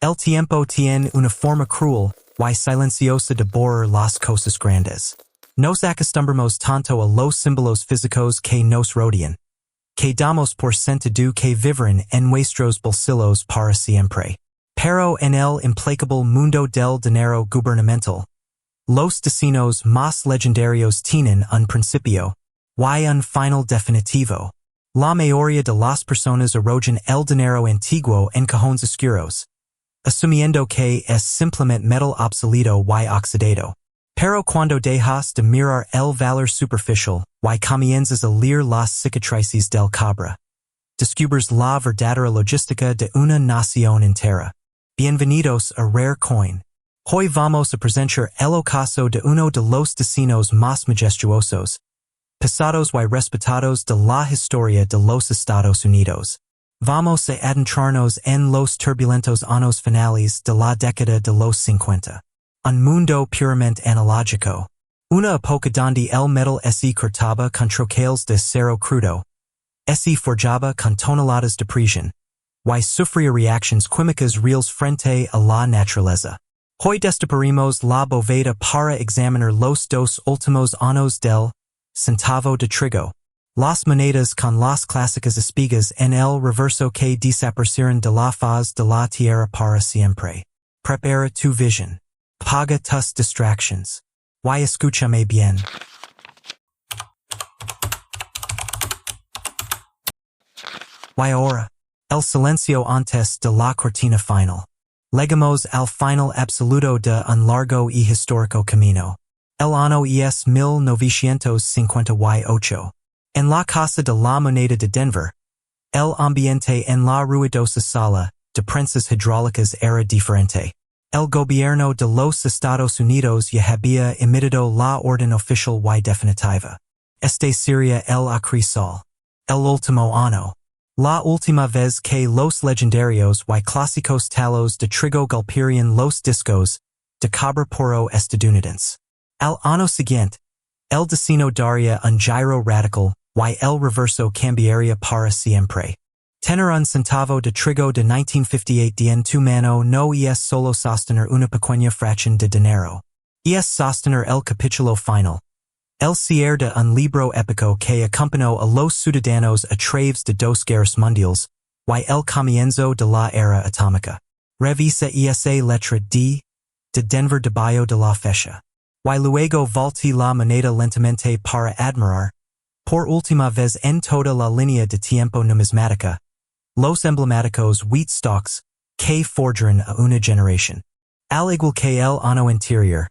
El tiempo tiene una forma cruel, y silenciosa de borrar las cosas grandes. Nos acostumbramos tanto a los símbolos físicos que nos rodean, que damos por sentado que vivirán en nuestros bolsillos para siempre. Pero en el implacable mundo del dinero gubernamental, los destinos más legendarios tienen un principio, y un final definitivo. La mayoría de las personas arrojan el dinero antiguo en cajones oscuros, asumiendo que es simplemente metal obsoleto y oxidado. Pero cuando dejas de mirar el valor superficial, y comienzas a leer las cicatrices del cobre, descubres la verdadera logística de una nación entera. Bienvenidos a Rare Coin. Hoy vamos a presentar el ocaso de uno de los destinos más majestuosos, pesados y respetados de la historia de los Estados Unidos. Vamos a adentrarnos en los turbulentos años finales de la década de los 50. Un mundo puramente analógico. Una época donde el metal se cortaba con troqueles de acero crudo, se forjaba con toneladas de presión, y sufría reacciones químicas reales frente a la naturaleza. Hoy destaparemos la bóveda para examinar los dos últimos años del centavo de trigo, las monedas con las clásicas espigas en el reverso que desaparecieron de la faz de la tierra para siempre. Prepara tu visión. Paga tus distractions. Y escúchame bien. Y ahora, el silencio antes de la cortina final. Llegamos al final absoluto de un largo y histórico camino. El año es 1958. En la Casa de la Moneda de Denver, el ambiente en la ruidosa sala de prensas hidráulicas era diferente. El gobierno de los Estados Unidos ya había emitido la orden oficial y definitiva. Este sería el appraisal. El último año. La última vez que los legendarios y clásicos talos de trigo golpearían los discos de cobre puro estadounidense. Al año siguiente, el destino daría un giro radical y el reverso cambiaría para siempre. Tener un centavo de trigo de 1958 en tu mano no es solo sostener una pequeña fracción de dinero. Es sostener el capítulo final. El cierre de un libro épico que acompañó a los ciudadanos a través de dos guerras mundiales, y el comienzo de la era atómica. Revisa esa letra D de Denver debajo de la fecha. Y luego voltee la moneda lentamente para admirar, por última vez en toda la línea de tiempo numismática, los emblemáticos wheat stalks que forjaron a una generación. Al igual que el año anterior,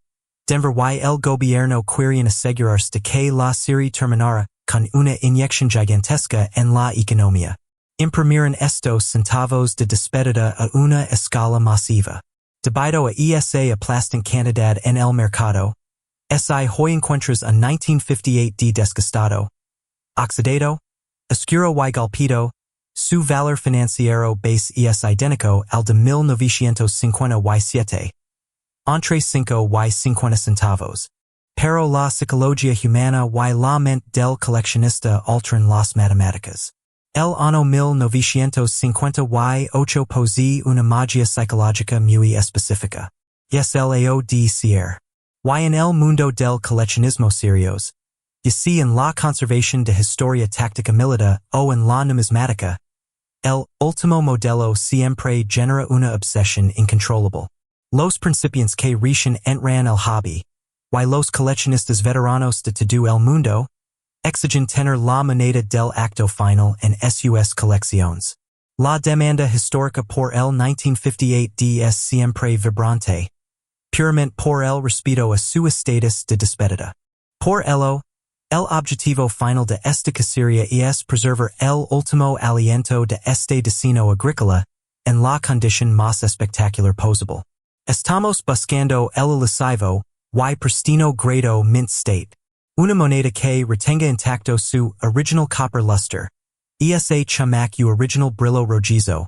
Denver y el gobierno querían asegurarse de que la serie terminara con una inyección gigantesca en la economía. Imprimieron estos centavos de despedida a una escala masiva. Debido a esa aplastante cantidad en el mercado, hoy encuentras a 1958 de desgastado, oxidado, oscuro y golpeado. Su valor financiero base es idéntico al de 1957, entre 5 y 50 centavos. Pero la psicología humana y la mente del coleccionista alteran las matemáticas. El año 1958 posee una magia psicológica muy específica. Es el AO de cierre. Y en el mundo del coleccionismo serios, ya sea en la conservación de historia táctica militar o en la numismática, el último modelo siempre genera una obsesión incontrolable. Los principiantes que recién entran al hobby, y los coleccionistas veteranos de todo el mundo, exigen tener la moneda del acto final en sus colecciones. La demanda histórica por el 1958 es siempre vibrante, puramente por el respeto a su estatus de despedida. Por ello, el objetivo final de esta cacería es preservar el último aliento de este destino agrícola en la condición más espectacular posible. Estamos buscando el elusivo y pristino grado mint state, una moneda que retenga intacto su original copper luster, ese chamac u original brillo rojizo,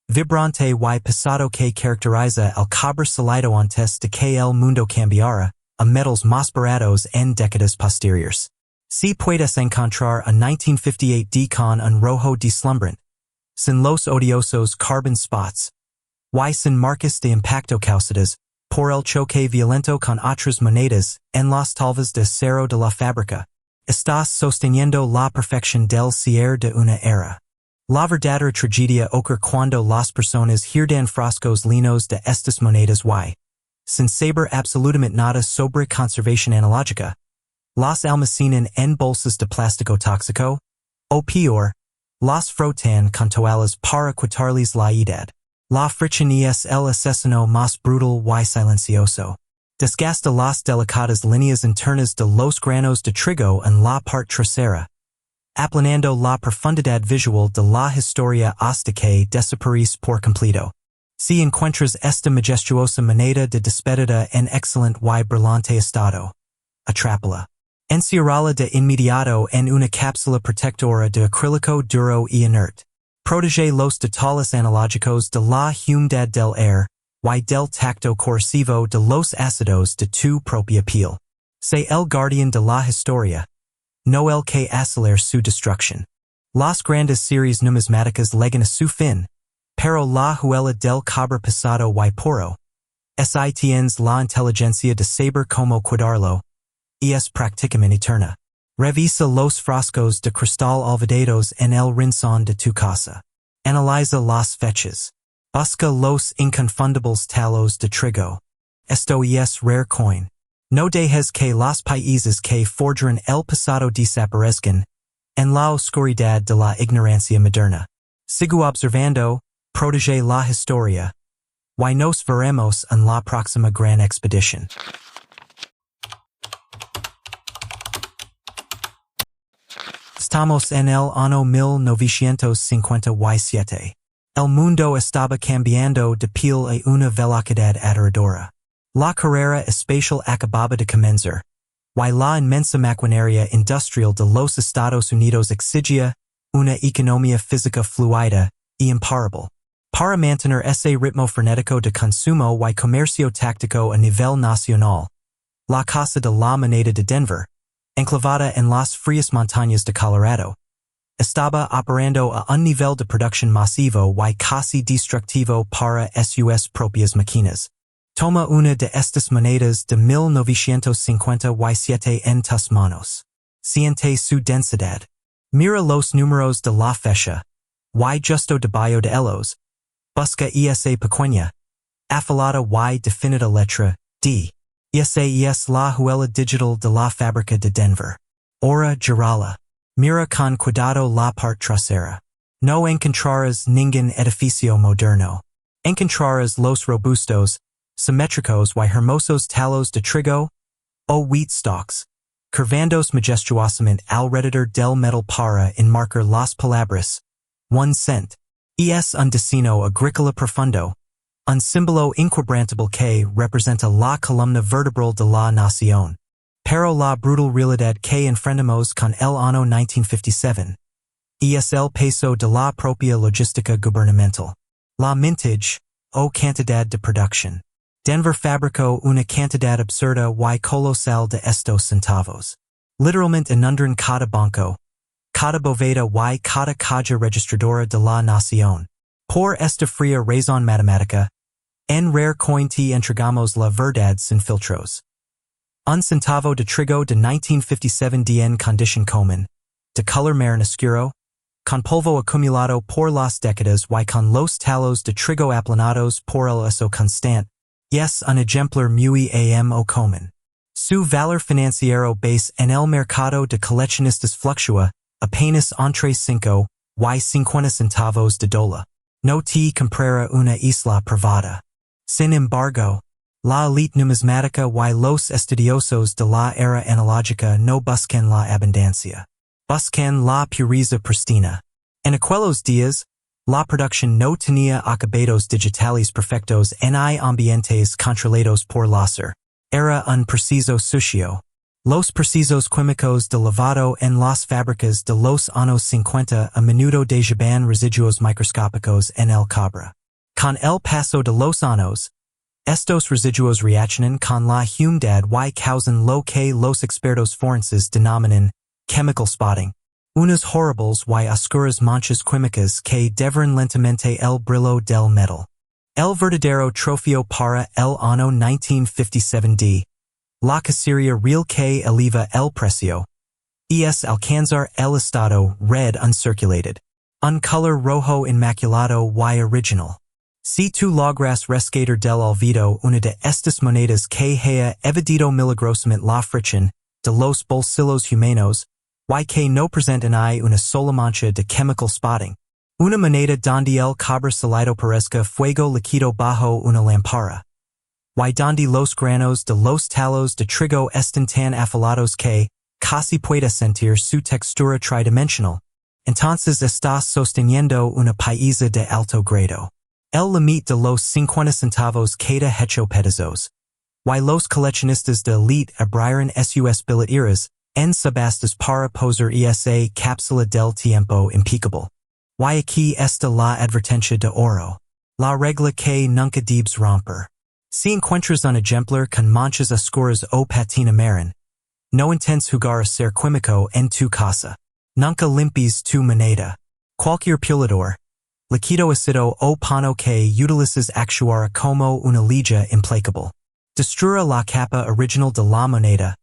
vibrante y pesado que caracteriza el cobre salido antes de que el mundo cambiara a metals más baratos en décadas posteriores. Si puedes encontrar a 1958 con un rojo deslumbrante, sin los odiosos carbon spots, y sin marcas de impacto causadas, por el choque violento con otras monedas, en las talvas de acero de la fábrica. Estás sosteniendo la perfección del cierre de una era. La verdadera tragedia ocurre cuando las personas hirdan frascos llenos de estas monedas y, sin saber absolutamente nada sobre conservación analógica, las almacenan en bolsas de plástico tóxico, o peor, las frotan con toallas para quitarles la edad. La fricción es el asesino más brutal y silencioso. Desgasta las delicadas líneas internas de los granos de trigo en la parte trasera, aplanando la profundidad visual de la historia hasta que desaparece por completo. Si encuentras esta majestuosa moneda de despedida en excelente y brillante estado, atrápala. Encierrala de inmediato en una cápsula protectora de acrílico duro y inerte. Protege los detalles analógicos de la humedad del aire y del tacto corrosivo de los ácidos de tu propia piel. Sé el guardián de la historia, no el que acelera su destrucción. Las grandes series numismáticas llegan a su fin, pero la huella del cobre pesado y puro, si tienes la inteligencia de saber cómo cuidarlo, y es prácticamente eterna. Revisa los frascos de cristal olvidados en el rincón de tu casa. Analiza las fechas. Busca los inconfundibles talos de trigo. Esto es rare coin. No dejes que los países que forjaron el pasado desaparezcan en la oscuridad de la ignorancia moderna. Sigo observando, protege la historia, y nos veremos en la próxima gran expedición. Estamos en el año 1957. El mundo estaba cambiando de piel a una velocidad aterradora. La carrera espacial acababa de comenzar, y la inmensa maquinaria industrial de los Estados Unidos exigía una economía física fluida y imparable. Para mantener ese ritmo frenético de consumo y comercio táctico a nivel nacional, la Casa de la Moneda de Denver, enclavada en las frías montañas de Colorado, estaba operando a un nivel de producción masivo y casi destructivo para sus propias máquinas. Toma una de estas monedas de 1957 en tus manos. Siente su densidad. Mira los números de la fecha, y justo debajo de ellos, busca esa pequeña, afilada y definida letra D. Esa es la huella digital de la fábrica de Denver. Ahora girala. Mira con cuidado la parte trasera. No encontrarás ningún edificio moderno. Encontrarás los robustos, simétricos y hermosos talos de trigo, o wheat stalks, curvandos majestuosamente alrededor del metal para enmarcar las palabras, 1 cent. Es un diseño agrícola profundo, un símbolo inquebrantable que representa la columna vertebral de la nación. Pero la brutal realidad que enfrentamos con el año 1957 es el peso de la propia logística gubernamental. La mintage, o cantidad de producción. Denver fabricó una cantidad absurda y colosal de estos centavos. Literalmente inundan cada banco, cada bóveda y cada caja registradora de la nación. Por esta fría razón matemática, en rare coin te entregamos la verdad sin filtros. Un centavo de trigo de 1957 en condition común, de color marrón oscuro, con polvo acumulado por las décadas y con los talos de trigo aplanados por el uso constante, es un ejemplar muy amo común. Su valor financiero base en el mercado de coleccionistas fluctúa apenas entre 5 y 50 centavos de dólar. No te comprará una isla privada. Sin embargo, la elite numismática y los estudiosos de la era analógica no buscan la abundancia. Buscan la pureza pristina. En aquellos días, la producción no tenía acabados digitales perfectos ni ambientes controlados por láser. Era un preciso sucio. Los precisos químicos de lavado en las fábricas de los años 50 a menudo dejaban residuos microscópicos en el cobre. Con el paso de los años, estos residuos reaccionan con la humedad y causan lo que los expertos forenses denominan chemical spotting, unas horribles y oscuras manchas químicas que devoran lentamente el brillo del metal. El verdadero trofeo para el año 1957 La casería real que eleva el precio. Es alcanzar el estado red uncirculated. Un color rojo inmaculado y original. Si tú logras rescatar del olvido una de estas monedas que haya evadido milagrosamente la fricción de los bolsillos humanos, y que no presentan ahí una sola mancha de chemical spotting. Una moneda donde el cobre salido parezca fuego líquido bajo una lámpara. Y donde los granos de los talos de trigo están tan afilados que casi puede sentir su textura tridimensional. Entonces estás sosteniendo una pieza de alto grado. El límite de los 50 centavos queda hecho pedazos. Y los coleccionistas de elite abrieron sus billeteras en subastas para posar esa cápsula del tiempo impecable. Y aquí está la advertencia de oro. La regla que nunca debes romper. Si encuentras un ejemplar con manchas oscuras o patina marrón, no intentes jugar a ser químico en tu casa. Nunca limpies tu moneda. Cualquier pulador, líquido ácido o pano que utilices actuará como una liga implacable. Destruirá la capa original de la moneda.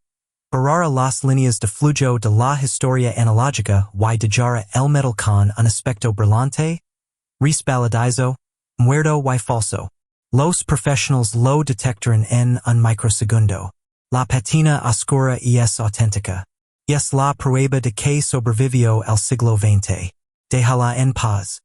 Borrará las líneas de flujo de la historia analógica y dejará el metal con un aspecto brillante, respaladizo, muerto y falso. Los profesionales lo detectarán en un microsegundo. La patina oscura es auténtica. Es la prueba de que sobrevivió el siglo XX. Déjala en paz.